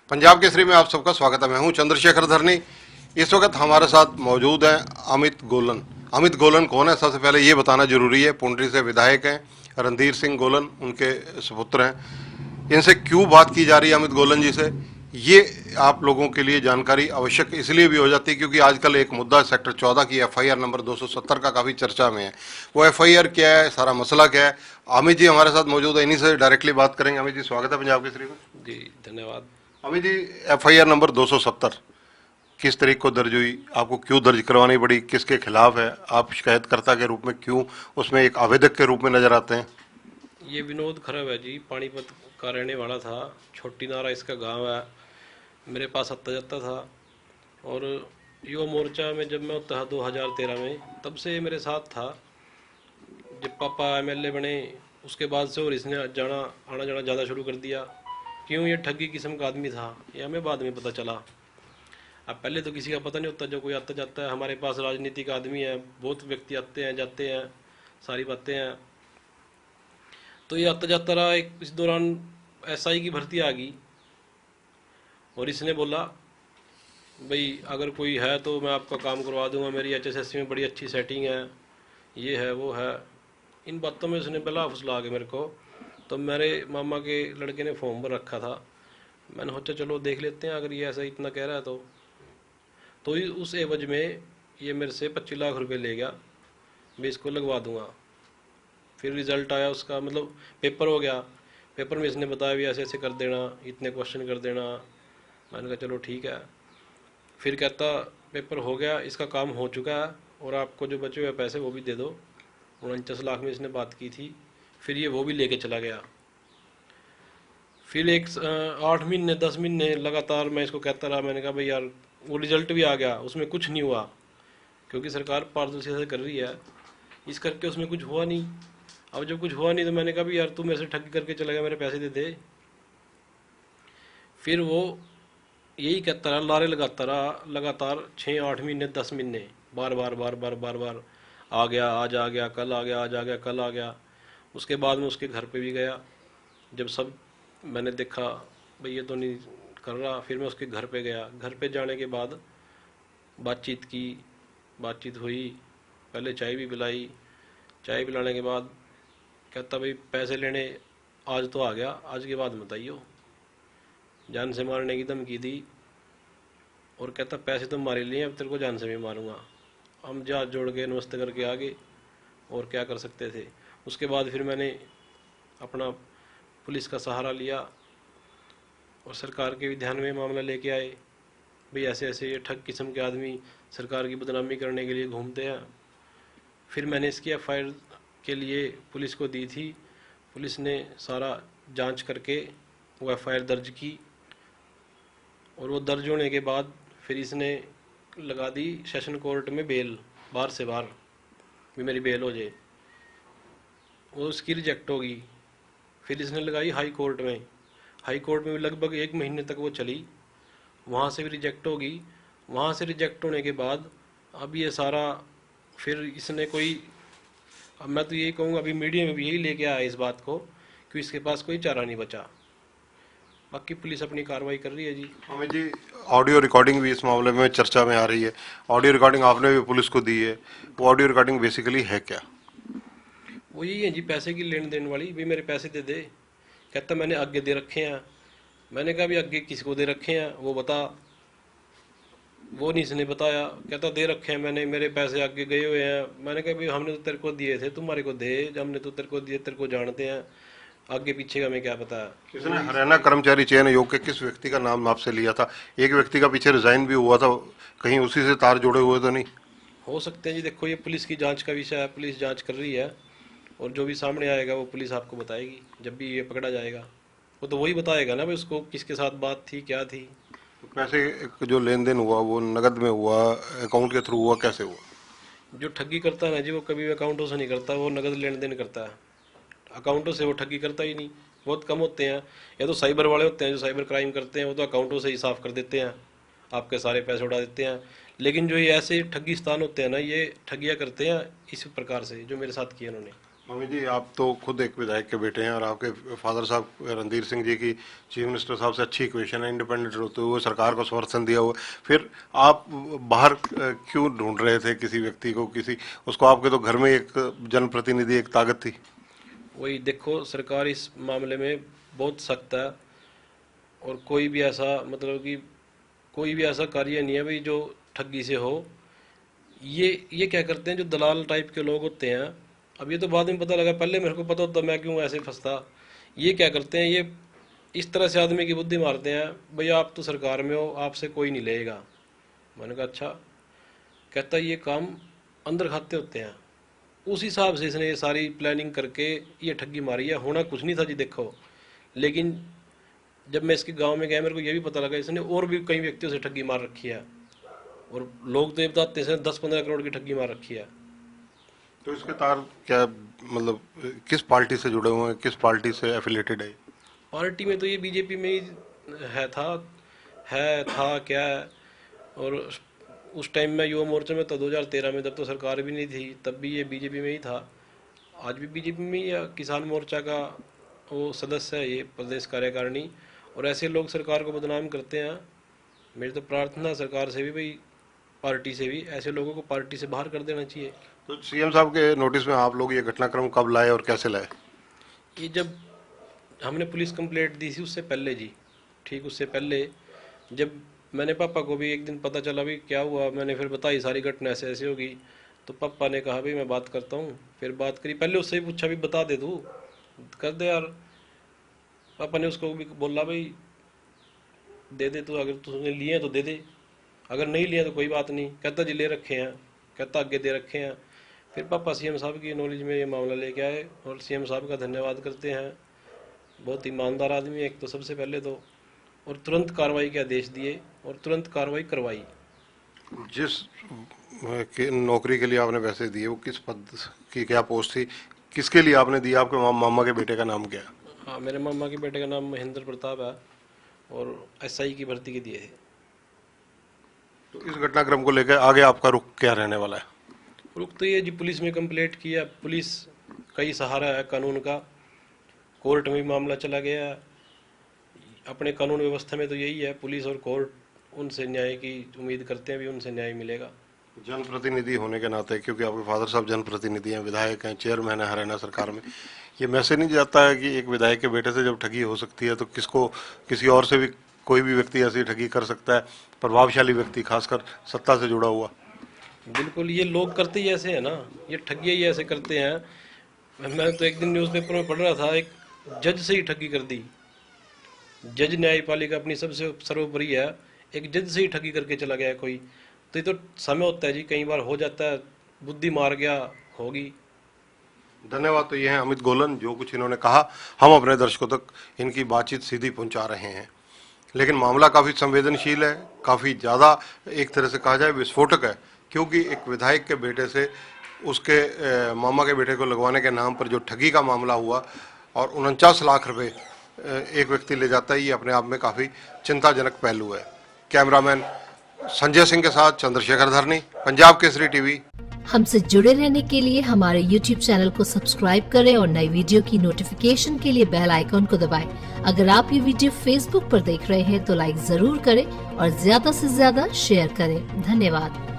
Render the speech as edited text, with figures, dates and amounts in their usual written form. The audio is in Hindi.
पंजाब केसरी में आप सबका स्वागत है। मैं हूं चंद्रशेखर धरनी। इस वक्त हमारे साथ मौजूद हैं अमित गोलन। अमित गोलन कौन है, सबसे पहले ये बताना जरूरी है। पुंडरी से विधायक हैं, रणधीर सिंह गोलन उनके सुपुत्र हैं। इनसे क्यों बात की जा रही है अमित गोलन जी से, ये आप लोगों के लिए जानकारी आवश्यक इसलिए भी हो जाती है क्योंकि आजकल एक मुद्दा सेक्टर 14 की एफआईआर नंबर 270 का काफ़ी चर्चा में है। वो एफआईआर क्या है, सारा मसला क्या है, अमित जी हमारे साथ मौजूद है, इन्हीं से डायरेक्टली बात करेंगे। अमित जी स्वागत है पंजाब केसरी में। जी धन्यवाद। अमित जी, एफआईआर नंबर 270 किस तारीख को दर्ज हुई, आपको क्यों दर्ज करवानी पड़ी, किसके खिलाफ है, आप शिकायतकर्ता के रूप में क्यों उसमें एक आवेदक के रूप में नजर आते हैं? ये विनोद खरब है जी, पानीपत का रहने वाला था। छोटी नारा इसका गांव है। मेरे पास आता जाता था और युवा मोर्चा में जब मैं होता था 2013 में, तब से ये मेरे साथ था। जब पापा एमएलए बने उसके बाद से और इसने जाना आना जाना ज़्यादा शुरू कर दिया। क्यों ये ठगी किस्म का आदमी था ये हमें बाद में पता चला। अब पहले तो किसी का पता नहीं होता, जो कोई आता जाता है। हमारे पास राजनीतिक आदमी है, बहुत व्यक्ति आते हैं जाते हैं, सारी बातें हैं। तो ये आता जाता रहा। एक इस दौरान एसआई की भर्ती आ गई और इसने बोला भाई अगर कोई है तो मैं आपका काम करवा दूंगा, मेरी एचएसएससी में बड़ी अच्छी सेटिंग है, ये है वो है। इन बातों में उसने बला फुसला के मेरे को। तो मेरे मामा के लड़के ने फॉर्म भर रखा था। मैंने सोचा चलो देख लेते हैं अगर ये ऐसा इतना कह रहा है तो उस एवज में ये मेरे से 25 लाख रुपए ले गया, मैं इसको लगवा दूंगा। फिर रिजल्ट आया उसका, मतलब पेपर हो गया। पेपर में इसने बताया भी ऐसे ऐसे कर देना, इतने क्वेश्चन कर देना। मैंने कहा चलो ठीक है। फिर कहता पेपर हो गया, इसका काम हो चुका है और आपको जो बचे हुए पैसे वो भी दे दो। 49 लाख में इसने बात की थी। फिर ये वो भी लेके चला गया। फिर 8 महीने 10 महीने लगातार मैं इसको कहता रहा। मैंने कहा भाई यार, वो रिजल्ट भी आ गया, उसमें कुछ नहीं हुआ क्योंकि सरकार पारदर्शिता से कर रही है, इस करके उसमें कुछ हुआ नहीं। अब जब कुछ हुआ नहीं तो मैंने कहा भी यार तू मेरे से ठगी करके चला गया, मेरे पैसे दे दे। फिर वो यही कहता रहा, लारे लगाता रहा लगातार 6 8 महीने 10 महीने, बार बार बार बार बार बार आ गया, आज आ गया, कल आ गया, आज आ गया, कल आ गया। उसके बाद में उसके घर पे भी गया। जब सब मैंने देखा भाई ये तो नहीं कर रहा, फिर मैं उसके घर पे गया। घर पे जाने के बाद बातचीत की, बातचीत हुई। पहले चाय भी पिलाई। चाय पिलाने के बाद कहता भाई पैसे लेने आज तो आ गया, आज के बाद मत आइयो। जान से मारने की धमकी दी और कहता पैसे तो मार ही लिए, अब तेरे को जान से भी मारूंगा। हम जहाज जोड़ के नमस्ते करके आ गए, और क्या कर सकते थे। उसके बाद फिर मैंने अपना पुलिस का सहारा लिया और सरकार के भी ध्यान में मामला लेके आए। भाई ऐसे ऐसे ये ठग किस्म के आदमी सरकार की बदनामी करने के लिए घूमते हैं। फिर मैंने इसकी एफआईआर के लिए पुलिस को दी थी। पुलिस ने सारा जांच करके वो एफआईआर दर्ज की और वो दर्ज होने के बाद फिर इसने लगा दी सेशन कोर्ट में बेल, बाहर से बाहर भी मेरी बेल हो जाए। वो उसकी रिजेक्ट होगी। फिर इसने लगाई हाई कोर्ट में। हाई कोर्ट में भी लगभग 1 महीने तक वो चली, वहाँ से भी रिजेक्ट होगी। वहाँ से रिजेक्ट होने के बाद अब ये सारा फिर इसने कोई, अब मैं तो यही कहूँगा अभी मीडिया में भी यही लेके आया इस बात को कि इसके पास कोई चारा नहीं बचा। बाकी पुलिस अपनी कार्रवाई कर रही है जी। अमित जी, ऑडियो रिकॉर्डिंग भी इस मामले में चर्चा में आ रही है। ऑडियो रिकॉर्डिंग आपने भी पुलिस को दी है, वो ऑडियो रिकॉर्डिंग बेसिकली है क्या? वो यही है जी, पैसे की लेन देन वाली। भी मेरे पैसे दे दे। कहता मैंने आगे दे रखे हैं। मैंने कहा भी आगे किसको दे रखे हैं वो बता। वो नहीं, इसने बताया। कहता दे रखे हैं मैंने, मेरे पैसे आगे गए हुए हैं। मैंने कहा भी हमने तो तेरे को दिए थे, तुम्हारे को दे, हमने तो तेरे को दिए, तेरे को जानते हैं, आगे पीछे का हमें क्या पता है। किसने हरियाणा कर्मचारी चयन आयोग के किस व्यक्ति का नाम आपसे लिया था? एक व्यक्ति का पीछे रिजाइन भी हुआ था, कहीं उसी से तार जुड़े हुए तो नहीं? हो सकते हैं जी, देखो ये पुलिस की जांच का विषय है, पुलिस जांच कर रही है और जो भी सामने आएगा वो पुलिस आपको बताएगी जब भी ये पकड़ा जाएगा। वो तो वही बताएगा ना भाई उसको किसके साथ बात थी, क्या थी। पैसे जो लेन देन हुआ वो नगद में हुआ, अकाउंट के थ्रू हुआ, कैसे हुआ? जो ठगी करता है ना जी, वो कभी भी अकाउंटों से नहीं करता, वो नगद लेन देन करता है। अकाउंटों से वो ठगी करता ही नहीं, बहुत कम होते हैं। या तो साइबर वाले होते हैं जो साइबर क्राइम करते हैं, वो तो अकाउंटों से ही साफ कर देते हैं, आपके सारे पैसे उड़ा देते हैं। लेकिन जो ये ऐसे ठगी स्थान होते हैं ना, ये ठगिया करते हैं इस प्रकार से जो मेरे साथ किया इन्होंने। मम्मी जी, आप तो खुद एक विधायक के बेटे हैं और आपके फादर साहब रणधीर सिंह जी की चीफ मिनिस्टर साहब से अच्छी इक्वेशन है, इंडिपेंडेंट होते हुए सरकार को समर्थन दिया हुआ। फिर आप बाहर क्यों ढूंढ रहे थे किसी व्यक्ति को, किसी उसको? आपके तो घर में एक जनप्रतिनिधि, एक ताकत थी। वही देखो, सरकार इस मामले में बहुत सख्त है और कोई भी ऐसा मतलब कि कोई भी ऐसा कार्य नहीं है भाई जो ठगी से हो। ये क्या करते हैं, जो दलाल टाइप के लोग होते हैं, अब ये तो बाद में पता लगा, पहले मेरे को पता होता मैं क्यों ऐसे फंसता। ये क्या करते हैं, ये इस तरह से आदमी की बुद्धि मारते हैं, भैया आप तो सरकार में हो, आपसे कोई नहीं लेगा। मैंने कहा अच्छा। कहता ये काम अंदर खाते होते हैं। उस हिसाब से इसने ये सारी प्लानिंग करके ये ठगी मारी है। होना कुछ नहीं था जी देखो, लेकिन जब मैं इसके गांव में गया मेरे को ये भी पता लगा इसने और भी कई व्यक्तियों से ठगी मार रखी है, और लोग तो ये बताते हैं 10-15 करोड़ की ठगी मार रखी है। तो इसके तार क्या, मतलब किस पार्टी से जुड़े हुए हैं, किस पार्टी से एफिलेटेड है? पार्टी में तो ये बीजेपी में ही था क्या है। और उस टाइम में युवा मोर्चा में तो 2013 में, जब तो सरकार भी नहीं थी, तब भी ये बीजेपी में ही था। आज भी बीजेपी में ही, या किसान मोर्चा का वो सदस्य है ये प्रदेश कार्यकारिणी। और ऐसे लोग सरकार को बदनाम करते हैं। मेरी तो प्रार्थना है सरकार से भी भाई, पार्टी से भी, ऐसे लोगों को पार्टी से बाहर कर देना चाहिए। तो सीएम साहब के नोटिस में आप लोग ये घटनाक्रम कब लाए और कैसे लाए? ये जब हमने पुलिस कंप्लेंट दी थी उससे पहले जी, ठीक उससे पहले, जब मैंने पापा को भी एक दिन पता चला भी क्या हुआ, मैंने फिर बताई सारी घटना ऐसे ऐसे होगी, तो पापा ने कहा भाई मैं बात करता हूँ। फिर बात करी, पहले उससे ही पूछा भी बता दे तू, कर दे यार। पापा ने उसको भी बोला भाई दे दे तू, अगर तूने लिए हैं तो दे दे, अगर नहीं लिए तो कोई बात नहीं। कहता जी ले रखे हैं, कहता आगे दे रखे हैं। फिर पापा सीएम साहब की नॉलेज में ये मामला लेके आए और सीएम साहब का धन्यवाद करते हैं। बहुत ईमानदार आदमी है एक तो सबसे पहले तो, और तुरंत कार्रवाई के आदेश दिए और तुरंत कार्रवाई करवाई। जिस नौकरी के लिए आपने पैसे दिए वो किस पद की, क्या पोस्ट थी, किसके लिए आपने दिया? आपके मामा के बेटे का नाम क्या है? हाँ, मेरे मामा के बेटे का नाम महेंद्र प्रताप है और एसआई की भर्ती के दिए थे। तो इस घटनाक्रम को लेकर आगे आपका रुख क्या रहने वाला है? रुक तो ये जी, पुलिस में कंप्लेंट किया, पुलिस का ही सहारा है कानून का। कोर्ट में भी मामला चला गया। अपने कानून व्यवस्था में तो यही है, पुलिस और कोर्ट, उनसे न्याय की उम्मीद करते हैं भी उनसे न्याय मिलेगा। जनप्रतिनिधि होने के नाते, क्योंकि आपके फादर साहब जनप्रतिनिधि हैं, विधायक हैं, चेयरमैन है हरियाणा सरकार में, ये मैसेज नहीं जाता है कि एक विधायक के बेटे से जब ठगी हो सकती है तो किसको, किसी और से भी कोई भी व्यक्ति ऐसी ठगी कर सकता है, प्रभावशाली व्यक्ति, खासकर सत्ता से जुड़ा हुआ? बिल्कुल, ये लोग करते ही ऐसे हैं ना, ये ठगियाँ ही ऐसे करते हैं। मैं तो एक दिन न्यूज़पेपर में पढ़ रहा था, एक जज से ही ठगी कर दी। जज न्यायपालिका अपनी सबसे सर्वोपरि है, एक जज से ही ठगी करके चला गया कोई। तो ये तो समय होता है जी, कई बार हो जाता है, बुद्धि मार गया होगी। धन्यवाद। तो ये हैं अमित गोलन, जो कुछ इन्होंने कहा हम अपने दर्शकों तक इनकी बातचीत सीधी पहुंचा रहे हैं। लेकिन मामला काफ़ी संवेदनशील है, काफ़ी ज़्यादा एक तरह से कहा जाए विस्फोटक है, क्योंकि एक विधायक के बेटे से उसके मामा के बेटे को लगवाने के नाम पर जो ठगी का मामला हुआ और 49 लाख रुपए एक व्यक्ति ले जाता है, ये अपने आप में काफ़ी चिंताजनक पहलू है। कैमरामैन संजय सिंह के साथ चंद्रशेखर धरनी, पंजाब केसरी टीवी। हमसे जुड़े रहने के लिए हमारे YouTube चैनल को सब्सक्राइब करें और नई वीडियो की नोटिफिकेशन के लिए बेल आइकॉन को दबाएं। अगर आप ये वीडियो Facebook पर देख रहे हैं तो लाइक जरूर करें और ज्यादा से ज्यादा शेयर करें। धन्यवाद।